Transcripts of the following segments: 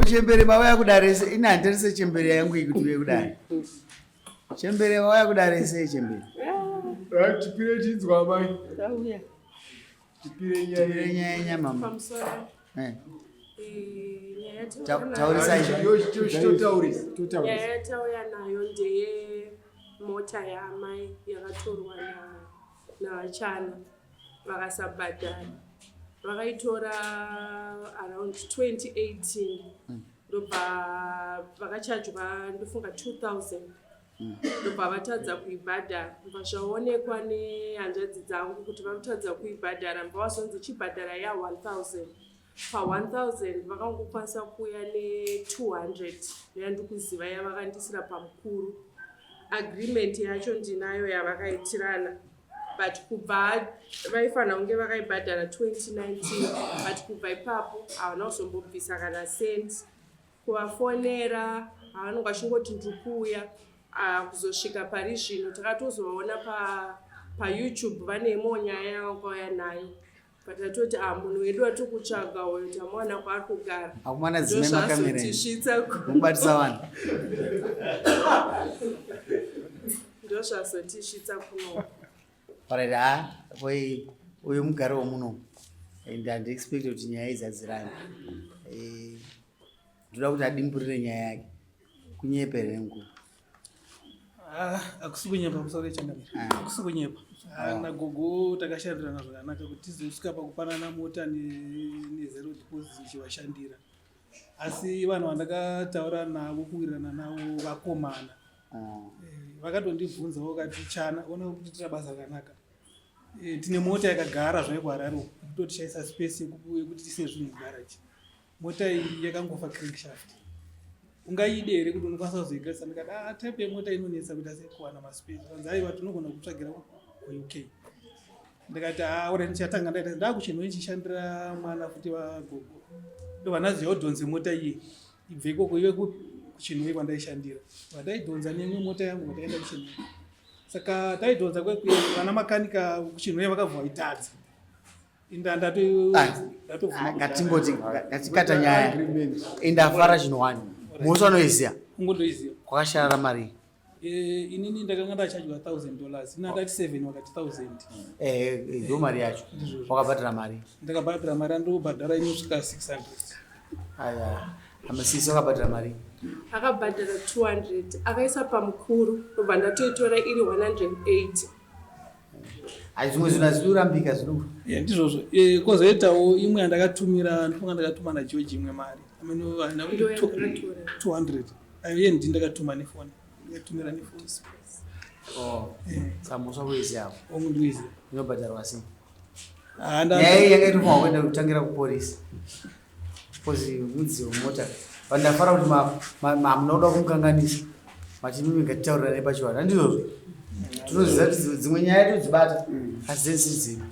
chembere mauya kudarese ina handirise chembere yangu ikuti kudai chembere mauya kudarese chembere chipire chinzwa mai chipire nyanya mama yatauya nayo ndeye mota yamai yakatorwa navachana vakasabhadhara vakaitora around 2018 ndobva vakachajwa ndofunga 2000 ndobva vatadza kuibhadhara ndobva zvaonekwa nehanzvadzi dzangu kuti vakutadza kuibhadhara mbva wazonzi chibhadhara ya1000 pa1000 vakangokwanisa kuuya ne200 yandikuziva yavakandisira pamukuru agreement yacho ndinayo yavakaitirana but kubva vaifanira kunge vakaibhadhara 2019 but kubva ipapo havana kuzombobvisa kana senti kuvafonera havanonga chingoti ndikuuya kuzosvika pari zvino takatozovaona payoutube vane imwe nyaya yavakauya nayo patatoti munhu wedu watikutsvaga uyo tamuwana kwaari kugara akumana dzimwe makamera ndozvazotishitsa kubatisa vanhu ndozvazotishitsa kuno paraiti voi uyu mugare womuno and handiexpecte kuti nyaya idzadzirane ndoda kuti adimburire nyaya yake kunyepere nenguva akusi kunyepa kusore changamira akusi kunyepa nagogo takashandirana zvakanaka kuti tizosvika pakupanana mota nezero deposit ichivashandira asi vanhu vandakataura navo kuwirirana navo vakomana vakatondibvunzawo kati chana ona kuti tira basa rakanaka tine mota yakagara zvai kuharare kutotishayisa space yekuti tise zvinhu mugaraji mota iyi yakangofa crankshaft ungaide here kuti unokwanisa kuzoigadzisa ndikati type yemota inonetsa kuti asikuwana maspace vanzi aiva tinogona kutsvagira kuuk ndikati ora ndichatanga ndaita ndakuchinhu ichishandira mwana futi vagogo ndovanaziva kudhonze mota iyi ibve ikoko ive kuchinhuwe kwandaishandira vataidhonza nemwe mota yangu vataenda kuchinhuwe saka taidhonza kwekuye vana makanika kuchinhuwe vakabva vaitadza ngatingoti ngatikata nyaya indafara chinhuwani musi vanoiziva ungondoiziva kwakasharara mari inini ndakanga ndachajwa $1000 ina ndati 7 wakati 1000 ndo mari yacho wakabhadhara mari ndakabhadhara mari andobhadhara inosvika 600 aya amasisi wakabhadhara mari akabhadhara 200 akaisa pamukuru ndobva ndatoitora iri 180 ai zvimwe zvinhu hazviurambika zvino ndizvozvo kwozoitawo imwe yandakatumira ndofunga ndakatuma nageorge imwe mari amene 200 iye ndi ndakatuma nefoni ndakatumira nefoni samuswa kuiziavo omundu wizi inobhadharwa sei nyaya yakaitofana kuenda kutangira kupolisi kozi mudziwo mota vandafara kuti munoda kumukanganisa matimimi ngatitaurira nei pachivanhu handizvozvo tinoziva kuti dzimwe nyaya todzibata asi dzensizini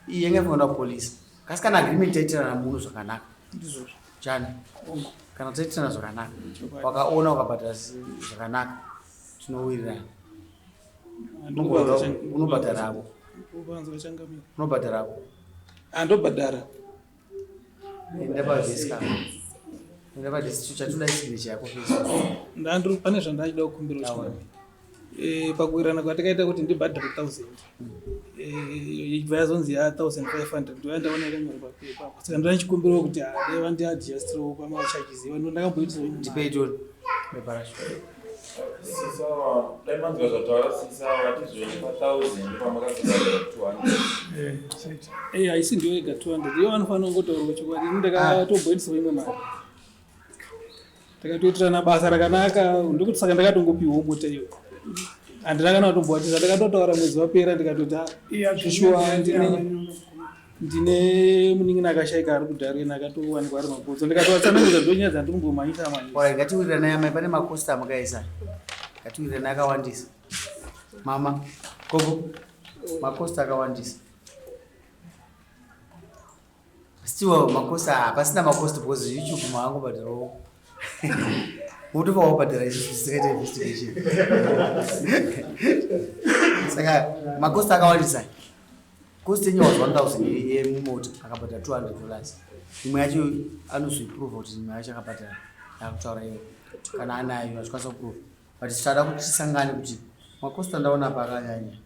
iyi yanga ifanira kupolisi kasi kana agreement taitirana munhu zvakanaka ndizvozvo chani kana taitirana zvakanaka wakaona ukabhadhara zvakanaka tinowirirana unobhadharavo unobhadharavo andobhadhara ndapavhesi chatoda signature yako pane zvandachida kukumbira chikumi pakuwirirana kwatakaita kuti ndibhadhare 1000 ibva yazonzi ya1500 ndoyandaonera nyore papepa saka ndoda chikumbiro kuti deva ndiadjustirawo pamachajiziva ndo ndakamboitizo ndipeitori meparasho sawa daimanzwa zvataura sisa watizvoni pa1000 pamakazobhadhara 200 haisi ndiyo ega 200 iyo vanofanira kungotaurawo chokwadi ini ndakatomboitisawo imwe mari takatoitirana basa rakanaka ndokuti saka ndakatongopiwawo mota iyo handina kana kutombowatiza ndakatotaura mwedzi wapera ndikatoti shuwa ndine munin'ina akashayika ari kudhareni akatowanikwa ari mabhotso ndikatovatsanangidza ndonyaya dzandinombomanyisa manyisa ngatiwirirana yamai pane makosta amakaisa ngatiwirirana akawandisa mama gogo makosta akawandisa still makosta hapasina makosta because youtube maangobhadharawo utofa wabhadhara izvi zvisikaita investigation saka makosta akawandisa cost yenye was 1000 yemumota akabhadhara $200 imwe yacho anozviprova kuti imwe yacho akabhadhara ndakutaura iwe kana anayo achikwanisa kuprova but tichada kuti tisangane kuti makosta ndaona pakanyanya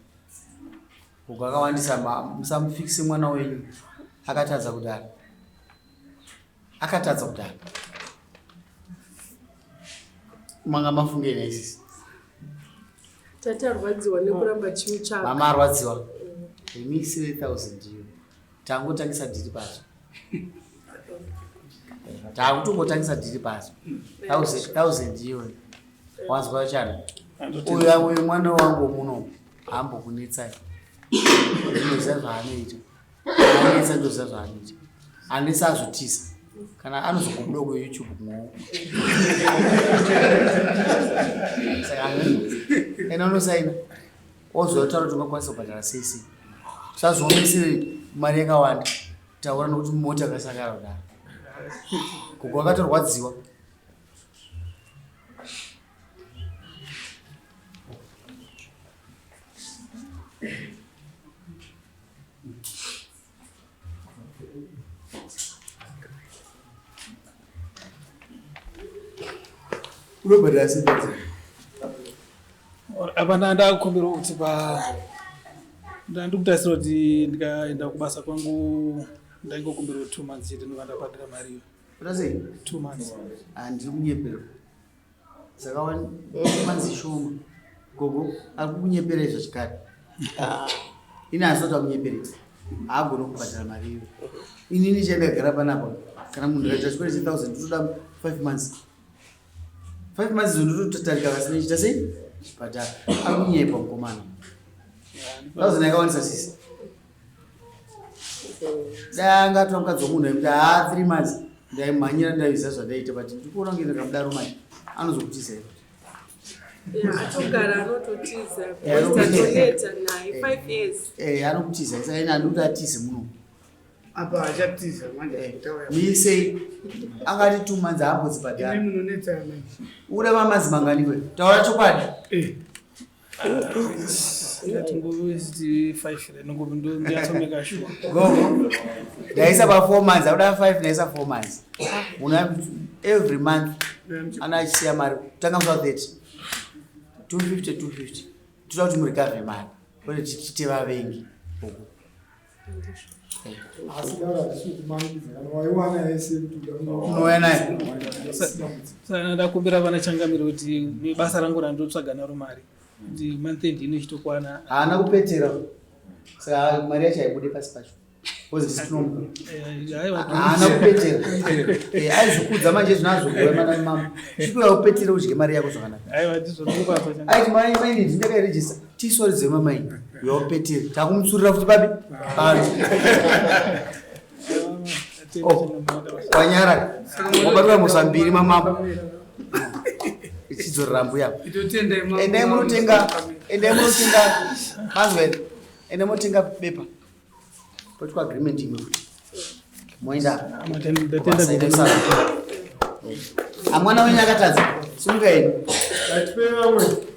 uko akawandisa musamufikise mwana wenyu akatadza kudara manga mafunge naisisi tati arwadziwa nekuramba chimutsvaka mama arwadziwa remisi 1000 iyo tangotangisa dhiri pacho takutongotangisa dhiri pacho 1000 iyo wanzwa chana uyu mwana wangu muno hambokunetsai ndinoziva zvaanoita anetsa ndoziva zvaanoita anetsa azotisa kana anozokubuda kuyoutube mwoo saka ena unosaina ozotaura kuti ungakwanisa kubhadhara sei tisazoonesere mari yakawanda taura nokuti mota akasakara kudaro kuko akatorwadziwa unobhadhara sei apa ndakumbira kuti ndandikutasira kuti ndikaenda kubasa kwangu ndaingokumbira 2 months chete ndova ndabhadhira mariyo utasei 2 months handiri kunyepera saka manzi shoma gogo ari kukunyepera izvo chikari ini asota kunyeperedza haagona kubhadhara mariyo inini chandagara panapa kana munhu akaita chipere che1000 totoda 5 months 5 months izo ndototarika pasina chita sei chipatara ari kunyepa mukomana 1000 yakawanisa sisi danga tongadza munhu aikuti 3 months ndaimhanyira ndaiziva zvandaita but ndikuona kunge ndakamudaro mai anozokutiza atogara anototiza atoneta naye 5 years anokutiza saka ine handikuti atize muno apa achatiza manje misei angati 2 months haambodzibhadhara ine munonetsa mai uda mamazi manganiwe taura chokwadi ngatingositi 5 ndiyatsomeka shuwa gogo ndaisa pa4 months auda 5 ndaisa 4 months una every month ana achisiya mari tanga kusa 30 250 toda kuti murikavhe mari kuti tichite vavengi unouya naye saka ndakumbira pana changamiro kuti nebasa rangu randotsvaga naro mari kuti month end inochitokwana haana kupetera saka mari yacho haibude pasi pacho haana kupetera aizvikudza manje zvinazogoemana mama chikuya kupetera udye mari yako zvakanaka aiti maini ndindakairejista tisoridze mamaini yaupetera takumutsurira futi babi wanyara wabatwa musambiri mamabo ichidzorera mbuya endai munotenga mazweni endai munotenga bepa potwa agreement imwe kuti moenda amwana wenyu akatadza simungaeni